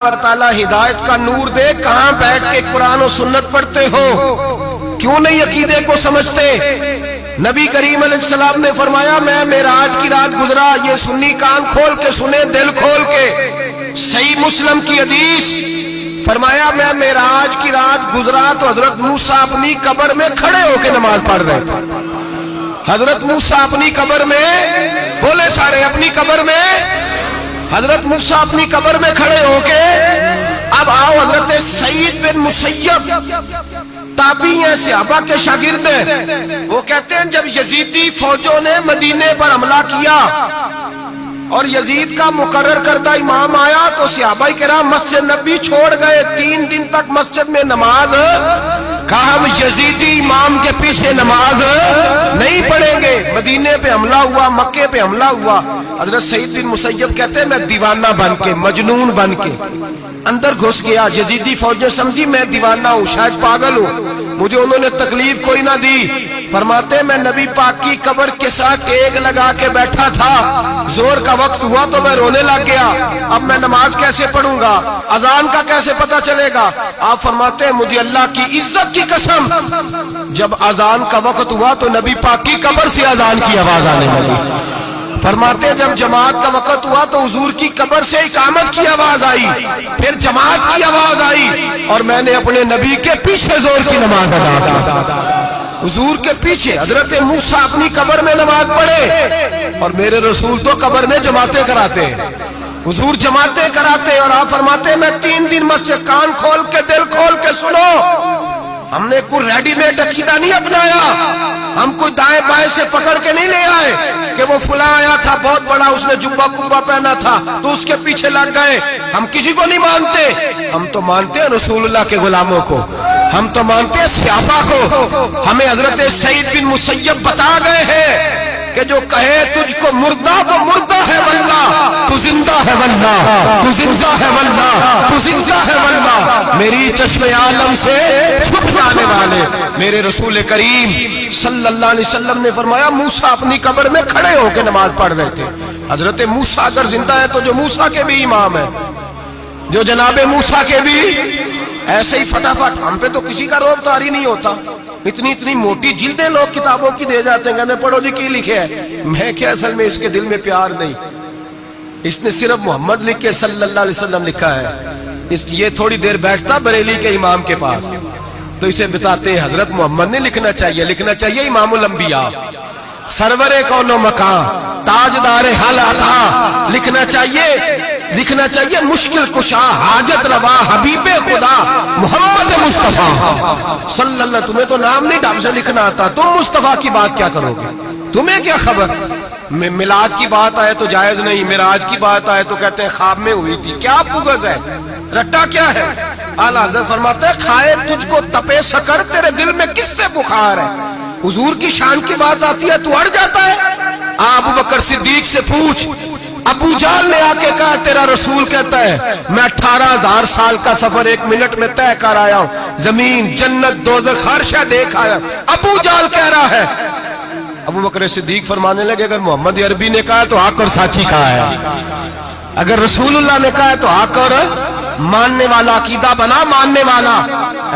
تعالیٰ ہدایت کا نور دے، کہاں بیٹھ کے قرآن و سنت پڑھتے ہو؟ کیوں نہیں عقیدے کو سمجھتے؟ نبی کریم علیہ السلام نے فرمایا میں معراج کی رات گزرا، یہ سنی کان کھول کے سنے، دل کھول کے۔ صحیح مسلم کی حدیث، فرمایا میں معراج کی رات گزرا تو حضرت موسیٰ اپنی قبر میں کھڑے ہو کے نماز پڑھ رہے تھے۔ حضرت موسیٰ اپنی قبر میں، بولے سارے، اپنی قبر میں، حضرت موسیٰ اپنی قبر میں کھڑے ہو کے۔ اب آؤ، حضرت سعید بن مسیب تابعی ہیں، صحابہ کے شاگرد ہیں، وہ کہتے ہیں جب یزیدی فوجوں نے مدینے پر حملہ کیا اور یزید کا مقرر کردہ امام آیا تو صحابہ کرام مسجد نبی چھوڑ گئے، 3 دن تک مسجد میں نماز، کہا ہم یزیدی امام کے پیچھے نماز نہیں پڑھیں گے۔ مدینے پہ حملہ ہوا، مکے پہ حملہ ہوا، حضرت سعید بن مسیب کہتے ہیں میں دیوانہ بن کے، مجنون بن کے اندر گھس گیا۔ یزیدی فوجیں سمجھی میں دیوانہ ہوں، شاید پاگل ہوں، مجھے انہوں نے تکلیف کوئی نہ دی۔ فرماتے میں نبی پاک کی قبر کے ساتھ ٹیک لگا کے بیٹھا تھا، زور کا وقت ہوا تو میں رونے لگ گیا، اب میں نماز کیسے پڑھوں گا، اذان کا کیسے پتہ چلے گا؟ آپ فرماتے ہیں مجھے اللہ کی عزت کی قسم، جب اذان کا وقت ہوا تو نبی پاک کی قبر سے اذان کی آواز آنے لگی۔ فرماتے جب جماعت کا وقت ہوا تو حضور کی قبر سے اقامت کی آواز آئی، پھر جماعت کی آواز آئی، اور میں نے اپنے نبی کے پیچھے زور کی نماز ادا کی۔ حضور کے پیچھے حضرت موسیٰ اپنی قبر میں نماز پڑھے، اور میرے رسول تو قبر میں جماعتیں کراتے ہیں، حضور جماعتیں کراتے، اور آپ فرماتے میں 3 دن مسجد، کان کھول کے دل کھول کے سنو، ہم نے کوئی ریڈی میڈ عقیدہ نہیں اپنایا، ہم کوئی دائیں بائیں سے پکڑ کے نہیں لے آئے کہ وہ فلاں آیا تھا بہت بڑا، اس نے جبہ کبہ پہنا تھا تو اس کے پیچھے لگ گئے۔ ہم کسی کو نہیں مانتے، ہم تو مانتے ہیں رسول اللہ کے غلاموں کو، ہم تو مانتے ہیں صحابہ کو۔ ہمیں حضرت سعید بن مسیب بتا گئے ہیں کہ جو کہے تجھ کو مردہ وہ مردہ ہے واللہ، تو زندہ ہے واللہ، تو زندہ ہے واللہ، تو زندہ ہے واللہ، میری چشم عالم سے چھپ جانے والے میرے رسول کریم صلی اللہ علیہ وسلم نے فرمایا موسیٰ اپنی قبر میں کھڑے ہو کے نماز پڑھ رہے تھے۔ حضرت موسیٰ اگر زندہ ہے تو جو موسیٰ کے بھی امام ہے، جو جناب موسیٰ کے بھی، ایسے ہی فٹافٹ ہم پہ تو کسی کا روب طاری نہیں ہوتا، اتنی موٹی جلدیں لوگ کتابوں کی دے جاتے ہیں، کہتے ہیں پڑھو جی کی لکھے ہے، میں کیا اصل میں اس کے دل میں پیار نہیں، اس نے صرف محمد لکھ کے صلی اللہ علیہ وسلم لکھا ہے، یہ تھوڑی دیر بیٹھتا بریلی کے امام کے پاس تو اسے بتاتے ہیں حضرت محمد نے لکھنا چاہیے، لکھنا چاہیے امام الانبیاء، سرور کون و مکان، تاجدار حال عطا، لکھنا چاہیے مشکل کشا، حاجت روا، حبیب خدا محمد مصطفیٰ صلی اللہ۔ تمہیں تو نام نہیں ڈھنگ سے لکھنا آتا، تم مصطفیٰ کی بات کیا کرو گے؟ تمہیں کیا خبر؟ میلاد کی بات آئے تو جائز نہیں، معراج کی بات آئے تو کہتے ہیں خواب میں ہوئی تھی، کیا بغض ہے، رٹا کیا ہے؟ اعلیٰ حضرت فرماتے ہیں کھائے تجھ کو تپے سکر، تیرے دل میں کس سے بخار ہے؟ حضور کی شان کی بات آتی ہے تو اڑ جاتا ہے۔ ابو بکر صدیق سے پوچھ، ابو جہل نے آ کے کہا تیرا رسول کہتا ہے میں 18,000 سال کا سفر 1 منٹ میں طے کر آیا ہوں، زمین جنت دوزخ ہر شے دیکھ آیا۔ ابو جہل کہہ رہا ہے، ابو بکر صدیق فرمانے لگے اگر محمد عربی نے کہا تو آ کر سچی کہا ہے، اگر رسول اللہ نے کہا ہے تو آ کر ماننے والا، عقیدہ بنا ماننے والا۔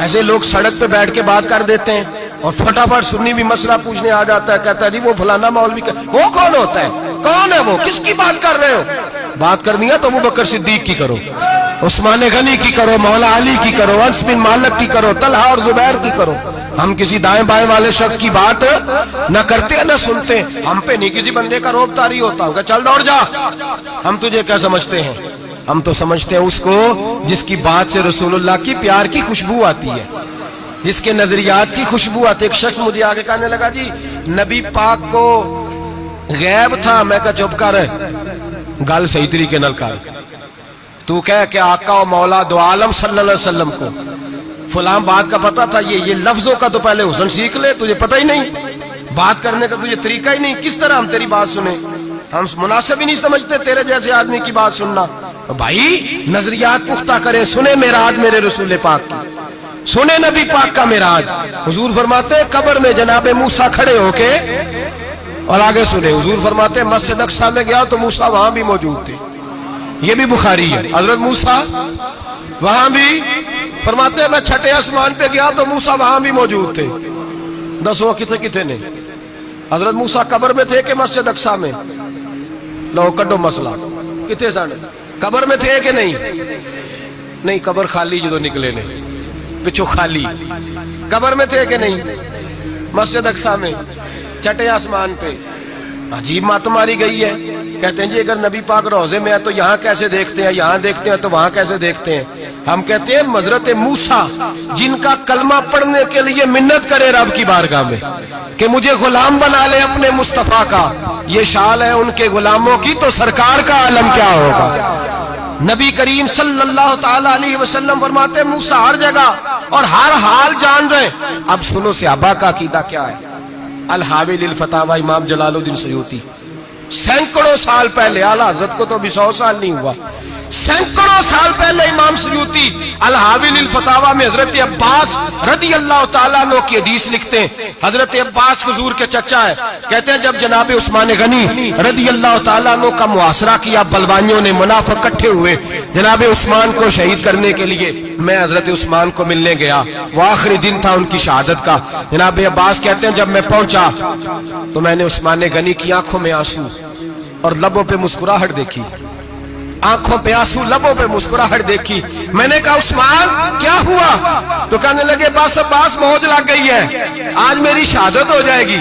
ایسے لوگ سڑک پہ بیٹھ کے بات کر دیتے ہیں اور فٹافٹ سنی بھی مسئلہ پوچھنے آ جاتا ہے، کہتا ہے جی وہ فلانا مولوی، وہ کون ہوتا ہے، کون ہے وہ، کس کی بات کر رہے ہو؟ بات کرنی ہے تو ابو بکر صدیق کی کرو، عثمان غنی کی کرو، مولا علی کی کرو، انس بن مالک کی کرو، طلحہ اور زبیر کی کرو۔ ہم کسی دائیں بائیں والے شخص کی بات نہ کرتے نہ سنتے، ہم پہ نہیں کسی بندے کا روب طاری ہوتا ہوگا چل دوڑ جا، ہم تجھے کیا سمجھتے ہیں؟ ہم تو سمجھتے ہیں اس کو جس کی بات سے رسول اللہ کی پیار کی خوشبو آتی ہے، جس کے نظریات کی خوشبو آتی ہے۔ ایک شخص مجھے آگے کہنے لگا جی نبی پاک کو غیب تھا، میں کہا چپ کر، گل صحیح طریقے نال کر، تو کہہ کہ آقا و مولا دو عالم صلی اللہ علیہ وسلم کو فلاں بات کا پتہ تھا، یہ لفظوں کا تو پہلے حسن سیکھ لے، تجھے پتہ ہی نہیں، بات کرنے کا تجھے طریقہ ہی نہیں، کس طرح ہم تیری بات سنیں؟ ہم مناسب ہی نہیں سمجھتے تیرے جیسے آدمی کی بات سننا۔ بھائی نظریات پختہ کریں، سنیں معراج میرے رسول پاک کی، سنیں نبی پاک کا معراج۔ حضور فرماتے قبر میں جناب موسیٰ کھڑے ہو کے، اور آگے سنیں حضور فرماتے مسجد اقصی میں گیا تو موسیٰ وہاں بھی موجود تھے، یہ بھی بخاری ہے. حضرت موسیٰ وہاں بھی فرماتے ہیں میں چھٹے آسمان پہ گیا تو موسیٰ وہاں بھی موجود تھے. دسو کتنے کتنے نے؟ حضرت موسیٰ قبر میں تھے کہ مسجد اقصی میں؟ لو کڈو مسئلہ کتنے سن؟ قبر میں تھے کہ نہیں؟ نہیں قبر خالی جدو نکلے نے پچھو خالی. قبر میں تھے کہ نہیں؟ مسجد اقصی میں چھٹے آسمان پہ. عجیب بات ماری گئی ہے. کہتے ہیں جی اگر نبی پاک روضے میں ہے تو یہاں کیسے دیکھتے ہیں، یہاں دیکھتے ہیں تو وہاں کیسے دیکھتے ہیں؟ ہم کہتے ہیں حضرت موسیٰ جن کا کلمہ پڑھنے کے لیے منت کرے رب کی بارگاہ میں کہ مجھے غلام بنا لے اپنے مصطفیٰ کا، یہ شان ہے ان کے غلاموں کی، تو سرکار کا عالم کیا ہوگا؟ نبی کریم صلی اللہ تعالی علیہ وسلم فرماتے ہیں موسیٰ ہر جگہ اور ہر حال جان رہے. اب سنو صحابہ کا عقیدہ کیا ہے. الحاوی للفتاوی امام جلال الدین سیوطی سینکڑوں سال پہلے، اعلیٰ حضرت کو تو بھی 100 سال نہیں ہوا، سینکڑوں سال پہلے امام سیوطی الحاوی للفتاوی میں حضرت عباس رضی اللہ تعالیٰ عنہ کی حدیث لکھتے ہیں. حضرت عباس حضور کے چچا ہے. کہتے ہیں جب جناب عثمان غنی رضی اللہ تعالیٰ عنہ کا محاصرہ کیا، بلوانیوں نے منافق اکٹھے ہوئے جناب عثمان کو شہید کرنے کے لیے، میں حضرت عثمان کو ملنے گیا، وہ آخری دن تھا ان کی شہادت کا. جناب عباس کہتے ہیں جب میں پہنچا تو میں نے عثمان غنی کی آنکھوں میں آنسو اور لبوں پہ مسکراہٹ دیکھی. آنکھوں پہ آنسو، لبوں پہ مسکراہٹ دیکھی. میں نے کہا عثمان کیا ہوا؟ تو کہنے لگے بس عباس موج لگ گئی ہے، آج میری شہادت ہو جائے گی.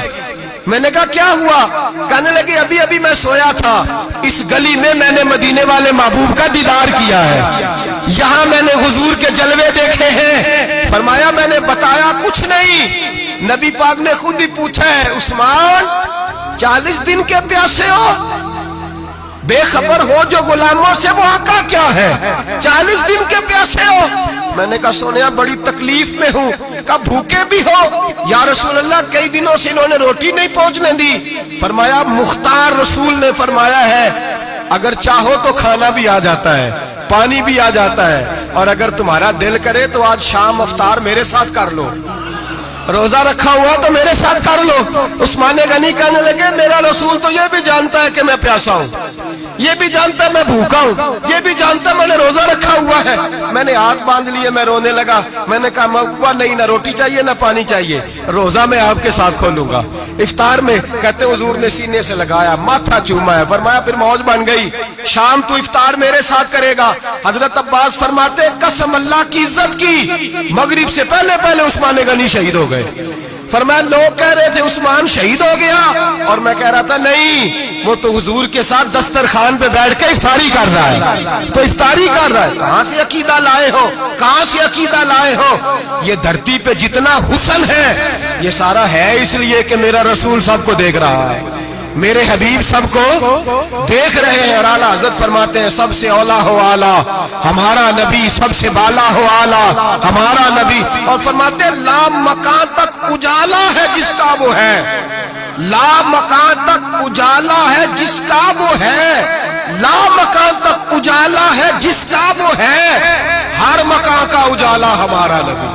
میں نے کہا کیا ہوا؟ کہنے لگے ابھی ابھی میں سویا تھا، اس گلی میں نے مدینے والے محبوب کا دیدار کیا ہے، یہاں میں نے حضور کے جلوے دیکھے ہیں. فرمایا میں نے بتایا کچھ نہیں. نبی پاک نے خود ہی پوچھا ہے عثمان 40 دن کے پیاسے ہو، بے خبر ہو جو غلاموں سے، وہ آقا کیا ہے؟ 40 دن کے پیاسے ہو. میں نے کہا سونیا بڑی تکلیف میں ہوں. کہا بھوکے بھی ہو؟ یا رسول اللہ کئی دنوں سے انہوں نے روٹی نہیں پہنچنے دی. فرمایا مختار رسول نے فرمایا ہے اگر چاہو تو کھانا بھی آ جاتا ہے، پانی بھی آ جاتا ہے، اور اگر تمہارا دل کرے تو آج شام افطار میرے ساتھ کر لو، روزہ رکھا ہوا تو میرے ساتھ کر لو. عثمان غنی کہنے لگے میرا رسول تو یہ بھی جانتا ہے کہ میں پیاسا ہوں، یہ بھی جانتا ہے میں بھوکا ہوں، یہ بھی جانتا ہے میں نے روزہ رکھا ہوا ہے. میں نے ہاتھ باندھ لیے، میں رونے لگا. میں نے کہا محبوبہ نہیں، نہ روٹی چاہیے نہ پانی چاہیے، روزہ میں آپ کے ساتھ کھولوں گا. افطار میں کہتے حضور نے سینے سے لگایا، ماتھا چوما ہے. فرمایا پھر موج بن گئی، شام تو افطار میرے ساتھ کرے گا. حضرت عباس فرماتے قسم اللہ کی عزت کی مغرب سے پہلے پہلے عثمان غنی شہید ہو گئے. فرمایا لوگ کہہ رہے تھے عثمان شہید ہو گیا، اور میں کہہ رہا تھا نہیں، وہ تو حضور کے ساتھ دسترخوان پہ بیٹھ کے افطاری کر رہا ہے. تو افطاری کر رہا ہے. کہاں سے عقیدہ لائے ہو؟ کہاں سے عقیدہ لائے ہو؟ یہ دھرتی پہ جتنا حسن ہے یہ سارا ہے اس لیے کہ میرا رسول سب کو دیکھ رہا ہے، میرے حبیب سب کو دیکھ رہے ہیں. اور اعلیٰ حضرت فرماتے ہیں سب سے اولا ہو اعلیٰ ہمارا نبی، سب سے بالا ہو اعلیٰ ہمارا نبی. اور فرماتے ہیں لا مکان تک اجالا ہے جس کا وہ ہے، لا مکان تک اجالا ہے جس کا وہ ہے، لا مکان تک اجالا ہے جس کا وہ ہے، ہر مکان کا اجالا ہمارا نبی.